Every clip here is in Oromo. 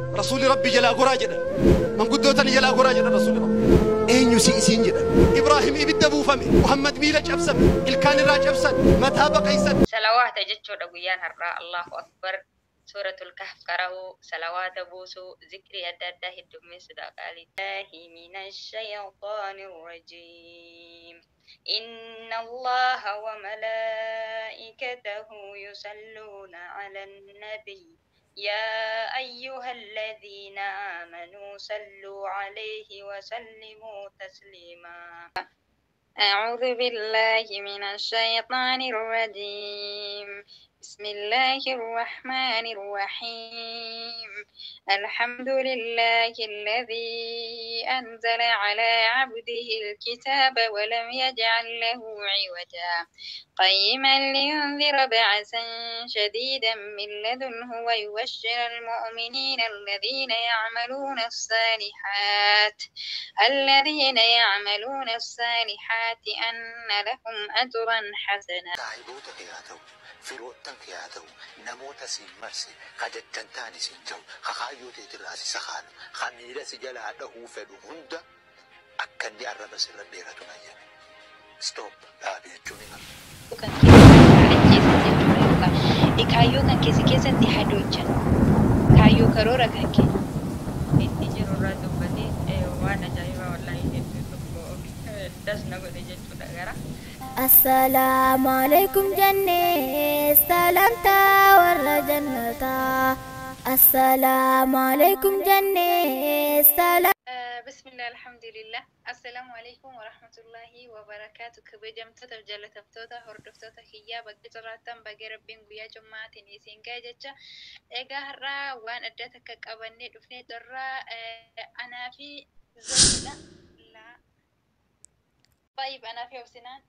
رسول ربي جل أقراجنا من قدوتني جل أقراجنا رسول ربي أين يسين جدا إبراهيم إبدا أبو فمي محمد ميلج أبسم الكان الراج أبسم مذهب قيسن سلوات جتشو دغيان هرا الله أكبر سورة الكهف قرأوا سلوات بوسو ذكري أداده الدمي صدق الله من الشيطان الرجيم إن الله وملائكته يصلون على النبي يا أيها الذين آمنوا صلوا عليه وسلموا تسليما أعوذ بالله من الشيطان الرجيم بسم الله الرحمن الرحيم الحمد لله الذي أنزل على عبده الكتاب ولم يجعل له عوجا قيما لينذر بعثا شديدا من لدنه ويبشر المؤمنين الذين يعملون الصالحات أن لهم أجرا حسنا فروتك يا تو نموت سيمرسي قد التنتاني سنجو خخايوتي تراسي سخان خميلة سجلا له فدهند أكني أرب سر بيرتنا يا ستوب لا بيجوني كايو كان كيسة دي حدوجة كايو كرورة كان كي جرورة دبني وانا جايبة والله داس نقول جيتو دغرا السلام عليكم جنة سلامتا ورا جنتا السلام عليكم جنة سلام بسم الله الحمد لله السلام عليكم ورحمة الله وبركاته كبجمت ترجل تفتوتا هردفتوتا كيا بقجراتم بقربين قويا جماعة نيسين قاجتشا إيقا هرا وان أدتك قبني دفني درا أنا في زينة لا طيب أنا في وسنان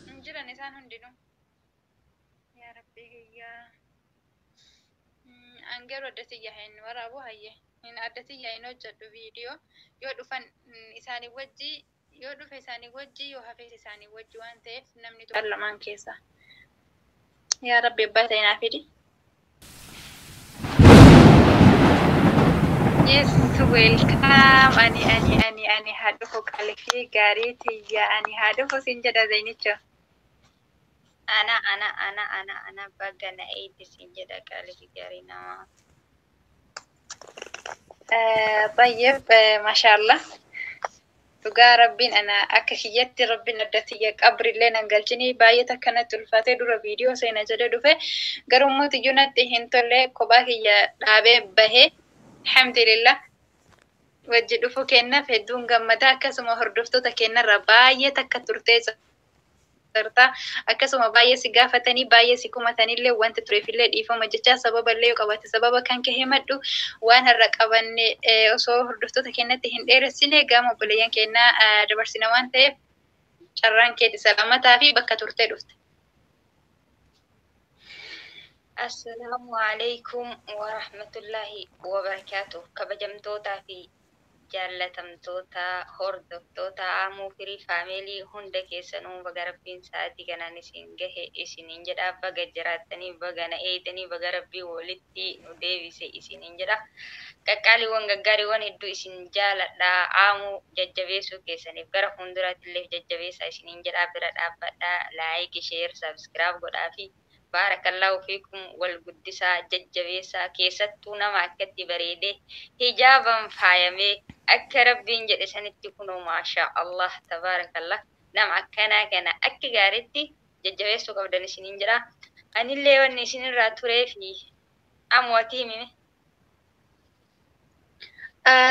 انجل نسان هندنو يا ربي هي انجل ودتي يهين ورابو هي ان ادتي يهين وجد فيديو يو دفن اساني وجي يو دف اساني وجي يو حفيز اساني وجي وان تيف نمني تبرلمان كيسا يا ربي باتينا فيدي Yes, welcome. Ani haduhu kalifi gariti ya ani haduhu sinjada zainicho. Ana bagana eiti sinjada kalifi garina. طيب ما شاء الله. تقى ربين أنا أكخيتي ربين الدتي قبر لنا قالتني بايتا كانت الفاتي دور فيديو سينا جددو في قرمو تجونا تهنتو لي كوباكي يا دابي بهي الحمد لله وجدوا فكنا في دون جمدا كسم هردفتو تكنا رباية تكترتي صرتا أكسم باية سجافة تاني باية سكومة تاني اللي وانت تريف اللي دي فما جتة سبب اللي وكبات سبب كان كهمدو وان هرقبني أصو هردفتو تكنا تهين إيرسينه قاموا بليان كنا دبرسنا وان تيف شران كده سلامة في بكترتي دفت السلام عليكم ورحمة الله وبركاته كبجمتوتا في جالتمتوتا هردفتوتا عامو فري فاميلي هندك سنو بغربين ساتي كناني سنجه اسنين جدا بغجراتني بغانا ايتني بغربي ولدتي نديوي سي اسنين جدا كاكالي وانغغاري وانهدو اسن جالتا عامو ججبيسو كيساني بغر هندرات اللي ججبيسا اسنين جدا برد أبدا لايك شير سبسكرايب قدافي بارك الله فيكم والقدسة ججبيسا كيستونا معكتي بريدي حجابا فايمي أكرب بين جلسان تكونوا ما شاء الله تبارك الله نعم كنا أكغارتي ججبيسو قبل نسنين جرا أن اللي ونسنين راتوري في أمواتي ميمي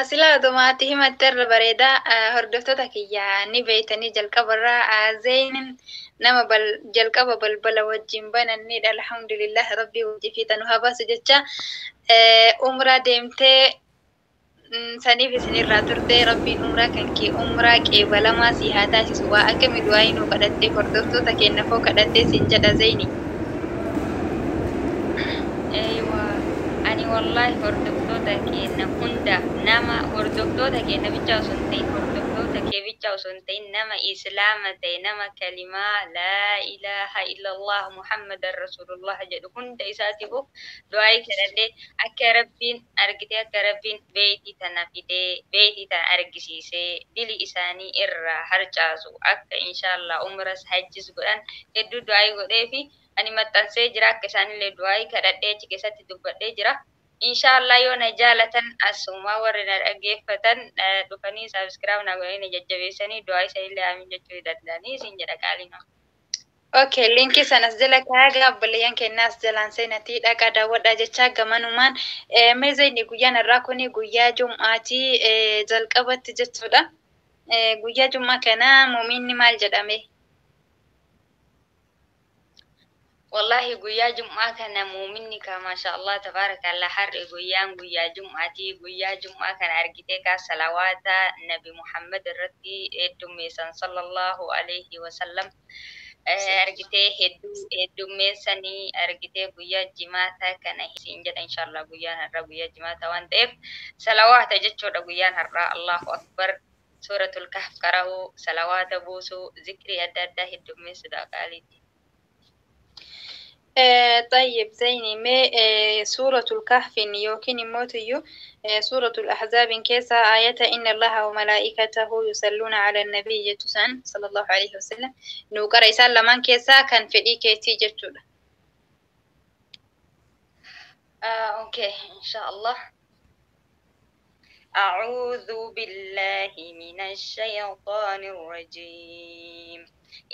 سلا دوماتي متر بريدا هردفتو كيا نبيتني جلقة برا زين نما جلقة بلبل وجين بنني الحمد لله ربي وجفي تنوها بس جتة عمرة ديمتي سني في سني راتورتي ربي عمرة كنكي عمرة كيبلا ما سيهاتا سوا أكمل دوائنو كدتي هردفتو تكين نفو كدتي سنجد زيني أيوة أني والله هردفتو تكين هندا نما هردفتو تكين بيجا سنتي هردفتو تكين kaaficha osoo hin ta'in nama islaama ta'e nama kalimaa laa ilaaha illallah muhammadan rasulullah jedhu hunda isaatiifuu du'aayii kadhadhee akka rabbiin argitee akka rabbiin beetii tana fidee beetii tana argisiisee dili isaanii irraa harcaasu akka inshaallah umras hajjis godhan hedduu du'aayii godhee fi ani maxxansee jira akka isaanillee du'aayii kadhadhee achi keessatti dubbadhee jira. Inshallah yoo na jaalatan asuma warri na dhaggeeffatan dhufanii subscribe na godhanii jajjabeessanii du'aa isaanillee aamin jechuu danda'anii isin jedha qaaliin. Okay, linki sanas jala kaaga obboleeyyan kennaas jalaan seenatii dhaqa daawwadhaa jechaa gamanumaan meezayni guyyaan irraa kuni guyyaa Jum'aatii jalqabatti jechuudha. Guyyaa Jum'aa kana muuminni maal jedhame? والله قويا جمعة كان مؤمني كما شاء الله تبارك الله حر قويا جمعتي قويا جمعة كان أرجتك صلوات النبي محمد الرتي الدميسان صلى الله عليه وسلم أرجته الدميساني أرجته قويا جمعة كان هسينجد إن شاء الله قويا هر قويا جمعة وانتف صلوات جتشو قويا هر الله أكبر سورة الكهف قرأوا صلوات بوسو ذكري أداده الدميس داقالي. طيب زيني ما سورة الكهف يوكين موتيو سورة الأحزاب كيسا آية إن الله وملائكته يصلون على النبي تسان صلى الله عليه وسلم نوكر إسال لمن كيسا كان في دي كيتي جتولا. أوكي إن شاء الله. أعوذ بالله من الشيطان الرجيم.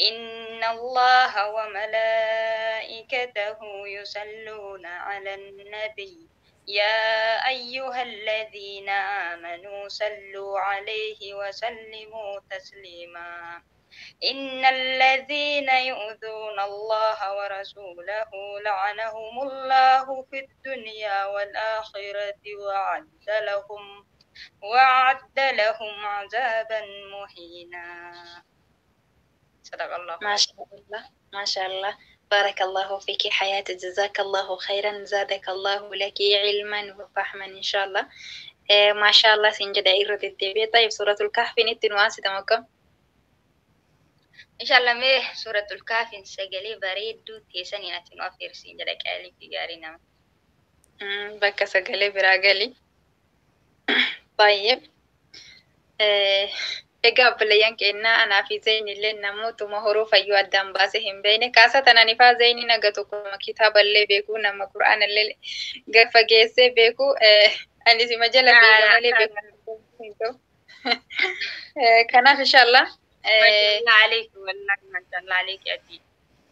إن الله وملائكته يصلون على النبي يا أيها الذين آمنوا صلوا عليه وسلموا تسليما إن الذين يؤذون الله ورسوله لعنهم الله في الدنيا والآخرة وأعد لهم عذابا مهينا. صدق الله. ما شاء الله بارك الله فيك حياة جزاك الله خيرا زادك الله لك علما وفهما إن شاء الله. ما شاء الله سنجد إيرة التبي. طيب سورة الكهف نتنواسي تمكم إن شاء الله مه سورة الكهف سجلي بريد تيسني نتنوافير سنجد كالي في جارينا بك سجلي براجلي. طيب egaa obboleeyyan keenna anaa fi Zeenillee namootuma hurufa iyyuu addaan baase hin beekne kaasatan ani faa Zeeni naga tokkuma kitaaballee beeku nama Qur'aanallee gaafa geessee beeku ani sima jala fiiga malee beeku kanaaf inshallah عليك والله ما شاء الله عليك يا دي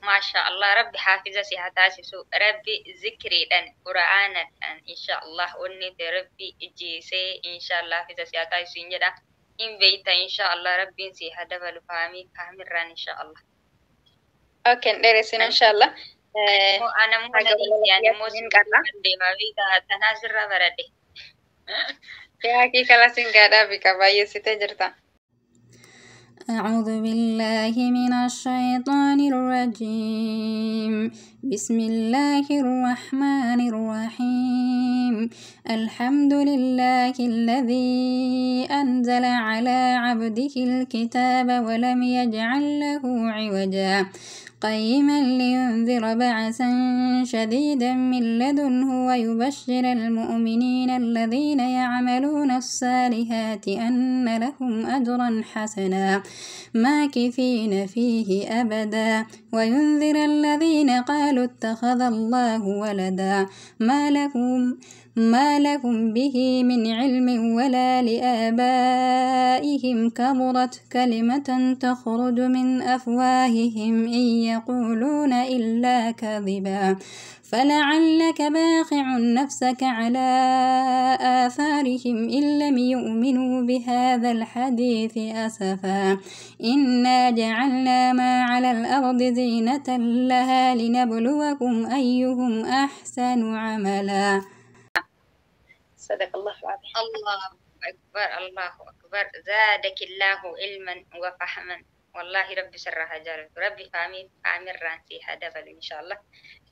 ما شاء الله ربي حافظة سيحتاسي سو ربي ذكري دان قرآن إن شاء الله وني ربي إجيسي إن شاء الله حافظة سيحتاسي سنجدا إن بيت إن شاء الله ربي سيحدا فلفامي كامران إن شاء الله. أوكي درسنا إن شاء الله. أنا مو يعني موسم دي ما بيتا تنازل ربردي. يا كي كلاس إنقاذ بك باي ستجرتا. أعوذ بالله من الشيطان الرجيم بسم الله الرحمن الرحيم الحمد لله الذي أنزل على عبده الكتاب ولم يجعل له عوجا قيما لينذر بعثا شديدا من لدنه ويبشر المؤمنين الذين يعملون الصالحات أن لهم أجرا حسنا ماكثين فيه أبدا وينذر الذين قالوا اتخذ الله ولدا ما لكم به من علم ولا لآبائهم كبرت كلمة تخرج من أفواههم إن يقولون إلا كذبا فلعلك باخع نفسك على آثارهم إن لم يؤمنوا بهذا الحديث أسفا إنا جعلنا ما على الأرض زينة لها لنبلوكم أيهم أحسن عملا. صدق الله العظيم. الله أكبر الله أكبر زادك الله علما وفهما والله ربي سرها جارك ربي فامي رانسي هذا إن شاء الله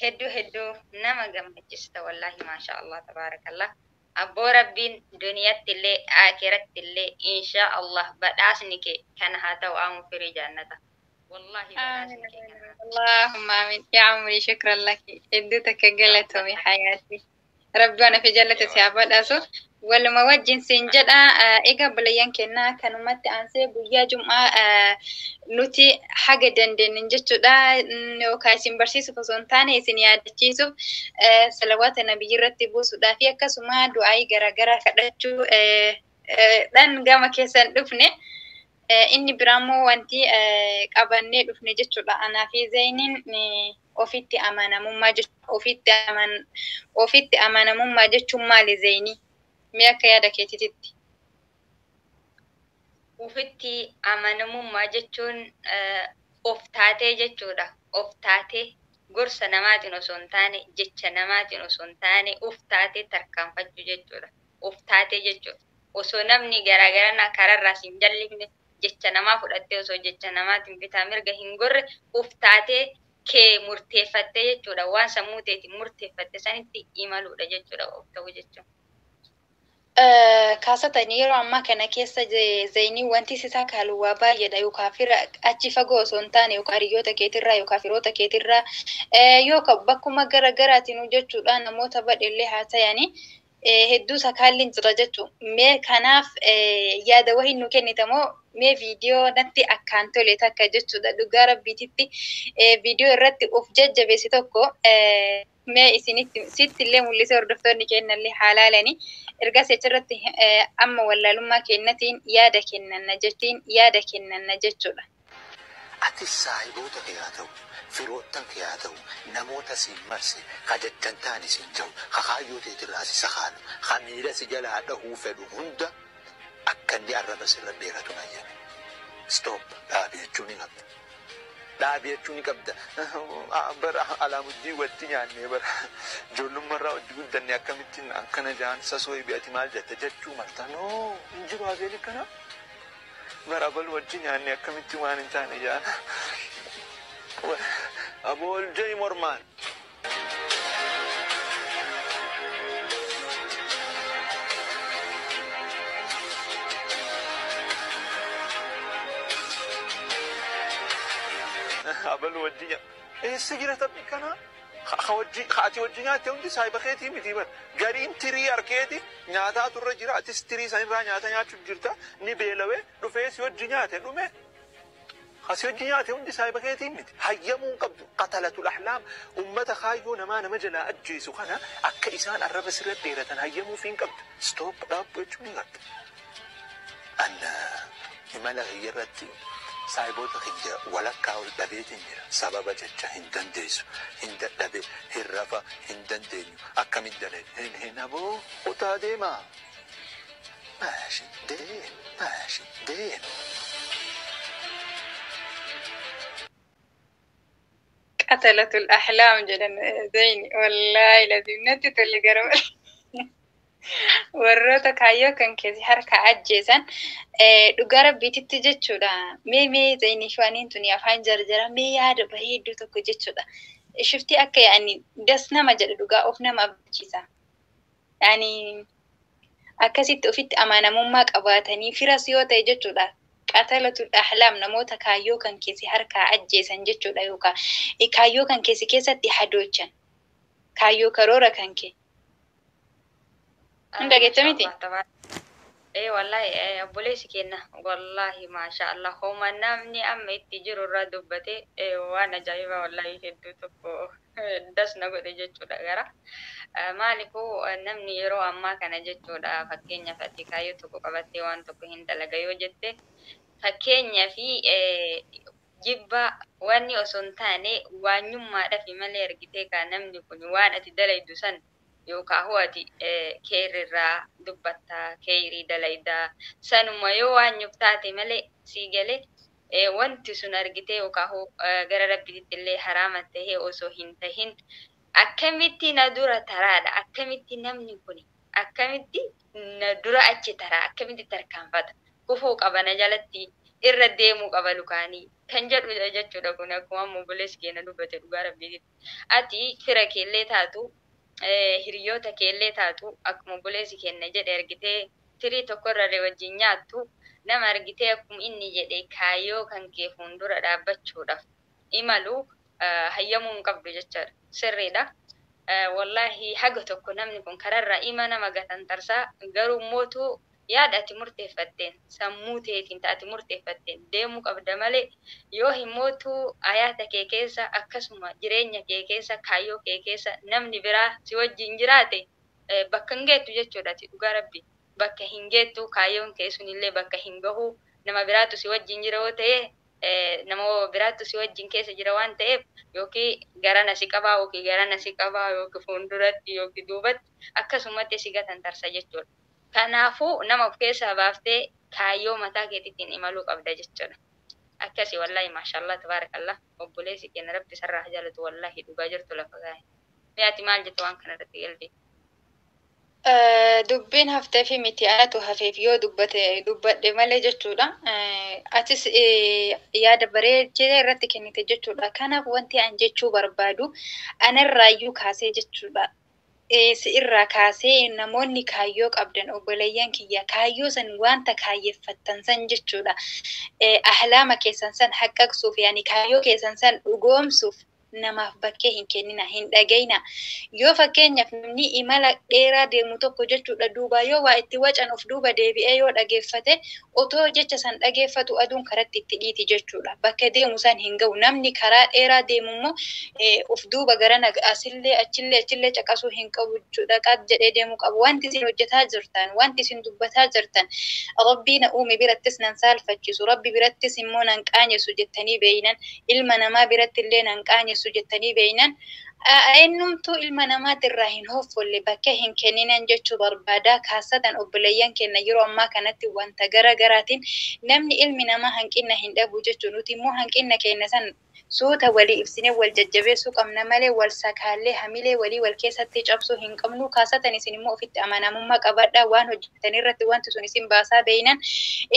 هدو نما جمع جست والله ما شاء الله تبارك الله أبو ربين دنيا تلي آخرة تلي إن شاء الله بدأسنك كان هذا وأم في جنة والله آمين بدأسنك كان اللهم آمين يا عمري شكرا لك اديتك قلتهم يا حياتي ربنا في جلة سيابات أسو ولما وجن سنجد إيجا بليان كنا كانوا مات أنسي بويا جمعة نوتي حاجة دندن نجتو دا نو كاسين برسيسو فسونتاني سنياد تشيسو صلوات النبي رتبو سودا فيها كسما دعاي غرا غرا كدتشو دان غاما كيسان دفني inni biraammoo wanti qabannee dhufne jechuudha. Anaa fi Zeyniin ofitti amanamummaa jechuudha. Ofitti amanamummaa jechuun maali Zeynii? Mee akka yaada keetitti? Ofitti amanamummaa jechuun of taatee jechuudha. Of taatee gorsa namaatiin osoo hin taane, jecha namaatiin osoo hin taane, of taatee tarkaanfachuu jechuudha. Of taatee jechuudha. Osoo namni garaagaraa kararraa siin jallisne jecha namaa fudhattee osoo jecha namaatiin bitaa mirga hin gorre of taatee kee murteeffattee jechuudha. Waan sammuu teetiin murteeffatte sanitti imaluudha jechuudha of ta'uu jechuudha. Kaasatan yeroo ammaa kana keessa Zeynii wanti sisaa kaalu waa baay'eedha yookaan fira achi fagoo osoo hin taane yookaan hiriyoota keetirraa yookaan firoota keetirraa yookaan bakkuma garaagaraatiin jechuudha namoota badheellee haa ta'anii hedduu sakaalliin jira jechuudha. Mee kanaaf yaada wahii nu kennitamoo mee viidiyoo natti akkaan tole takka jechuudha dhugaa rabbiititti viidiyoo irratti of jajjabeessi tokko mee isinitti sittillee mul'isee hordoftoonni kennallee haalaalanii erga sechirratti amma wallaalummaa kennatiin yaada kennanna jechuudha. Ati saahiboota kee haa ta'u, firoottan kee haa ta'u, namoota siin marse, kadajjan taani siin ta'u, kakaayyoo teetirraa si sakaanu, hamiila si jalaa dhahuu fedhu hunda akka inni arraba sirra dheeratu nayyame. Stop dhaabii jechuun ni qabda. Dhaabii jechuun ni qabda. Bara alaamuddii wajji nyaannee bara ijoollummaarraa wajji guddanne akkamittiin akkana jaan sasoo eebi'ati maal jette jechuu malta. Noo hin jiru haaseen kana. Bara bal wajji nyaannee akkamittiin waan hin taane jaan. Abool jay mormaan. Abel wajjinya sigira tabbi kana khati wajjinya te undi sai baketi miti bar garin tiri arketi nyaata turra jira atis tiri san ra nyaata nyaachu jirta ni belawe dufe si wajjinya te dume khasi wajjinya te undi sai baketi miti hayyamun qabdu qatalatul ahlam ummata khayyo nama majala ajjisu kana akka isan arraba sirra dheeratan hayyamu fin qabdu stop dabbo chuni gat anna imala hirati saahiboota kiyya walakkaa ol dhabeetiin jira sababa jecha hin dandeessu hin dadhabe hin rafa hin dandeenyu akkamiin dalee hin aboo utaa deemaa maashi deem قتلت الأحلام جدا زين والله لازم نتي تلقرم warroota kaayyoo kan keessi harka ajjeesan dhugaa rabbiititti jechuudha. Mee Zeynii fi aniin tuni afaan jarjara mee yaada bareedduu tokko jechuudha. Shiftii akka yaani das nama jedha dhugaa of nama abdachiisa. Yaani akkasitti ofitti amanamummaa qabaatanii firas yoo ta'e jechuudha. Qatalatul ahlaam namoota kaayyoo kan keessi harka ajjeesan jechuudha yookaan kaayyoo kan keessi keessatti hadoochan kaayyoo karoora kan kee. Anda gitu miti? Wallahi boleh sikena wallahi masya Allah homa namni amma itti jiru irraa dubbate waan ajaa'iba wallahi hedduu tokko das na godhe jechuudha gara maaliifuu namni yeroo ammaa kana jechuudha fakkeenyaaf ati kaayyoo tokko qabattee waan tokko hin dalaga yoo jette fakkeenyaa fi jibba wanni osoo hin taane waanyummaadhaaf malee ergitee kaa namni kun waan ati dalaydu san yookaan ho'ati keerirraa dubbatta keerii dalaydaa sanuma yoo waan nyuftaate malee sii galee wanti sun argitee yookaan gara rabbiitti illee haraama ta'ee osoo hin tahin akkamitti na dura taraadha akkamitti namni kun akkamitti na dura achi taraa akkamitti tarkaanfata kufuu qaba na jalatti irra deemuu qaba lukaanii kan jedhu jechuudha kun akkuma obboleessi keenya dubbate dhugaa rabbiitti ati fira keellee taatu hiriyoota keellee taatu akkuma buleesi kenna jedhe argitee tirii tokkorra wajjin nyaattu nama argitee akkuma inni jedhe kaayyoo kan kee fuuldura dhaabbachuudhaaf imalu hayyamuu hin qabdu jechaadha. Sirriidha. Wallahi haga tokko namni kun kararraa ima nama gatantarsaa garuu mootu yaada ati murteeffatteen sammuu teetiin taati murteeffatteen deemuu qabda malee yoo hin mootu ayaata kee keessa akkasuma jireenya kee keessa kaayyoo kee keessa namni biraa si wajjin jiraate bakka hin geettu jechuudha. Dhugaa rabbi bakka hin geettu kaayyoon kee sunillee bakka hin gahu nama biraatu si wajjin jira yoo ta'e nama biraatu si wajjin keessa jira waan ta'eef yookiin garana si qabaa yookiin garana si qabaa yookiin fuulduratti yookiin duubatti akkasumatti si gatantarsa jechuudha. Kanaafuu nama of keessaa baaftee kaayyoo mataa keetiitiin imaluu qabda jechuudha. Akkasii wallahi maashaallah tabaarakallah obboleessi keenya rabbi sarraa jaalatu wallahi dhugaa jirtu lafa gaa'e. Mi'aati maal jettu waan kana irratti galbee? Dubbiin haftee fi miti anatu hafeef yoo dubbadhe malee jechuudha. Atis yaada bareechee irratti kennite jechuudha. Kanaaf wanti an jechuu barbaadu anarraayyuu kaasee jechuudha. Si irraa kaasee namoonni kaayyoo qabdan obboleeyyan kiyya kaayyoo san wanta kaayyeeffattan san jechuudha. Ahlaama keessan san haqqaqsuuf yaani kaayyoo keessan san dhugoomsuuf namaaf bakkee hin kennina hin dhagayna. Yoo fakkeenyaaf namni imala dheeraa deemu tokko jechuudha duuba yoo waa itti wacan of duuba deebi'ee yoo dhageeffate otoo jecha san dhageeffatu aduun karatti itti dhiiti jechuudha. Bakka deemu san hin ga'u namni karaa dheeraa deemu immoo of duuba garana asillee achillee caqasuu hin qabu jechuudha. Qaat jedhee deemuu qabu. Wanti isin hojjetaa jirtan wanti isin dubbataa jirtan rabbii na uume birattis nan saalfachiisu rabbi birattis immoo nan qaanyeessu jettanii beeynan ilma namaa biratti illee nan qaanyeessu jettanii beeynan eenyumtuu ilma namaatirraa hin hoffolle bakka hin kenninan jechuu barbaada. Kaasatan obboleeyyan keenya yeroo ammaa kanatti wanta garaagaraatiin namni ilmi namaa hanqina hin dhabu jechuun nuti immoo hanqina keenya san suuta walii ibsinee wal jajjabeessuu qabna malee wal sakaallee hamilee walii wal keessatti cabsuu hin qabnu. Kaasatan isin immoo ofitti amanamummaa qabadhaa waan hojjetan irratti wanti sun isin baasaa beeynan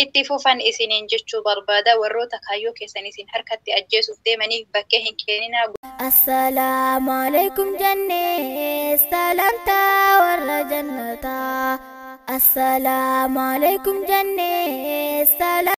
itti fufan isiniin jechuu barbaada. Warroota kaayyoo keessan isin harkatti ajjeesuuf deemanii bakkee hin kenninaa. Assalamu alaikum jannee salamta warra jannata. Assalamu alaikum jannee salamta.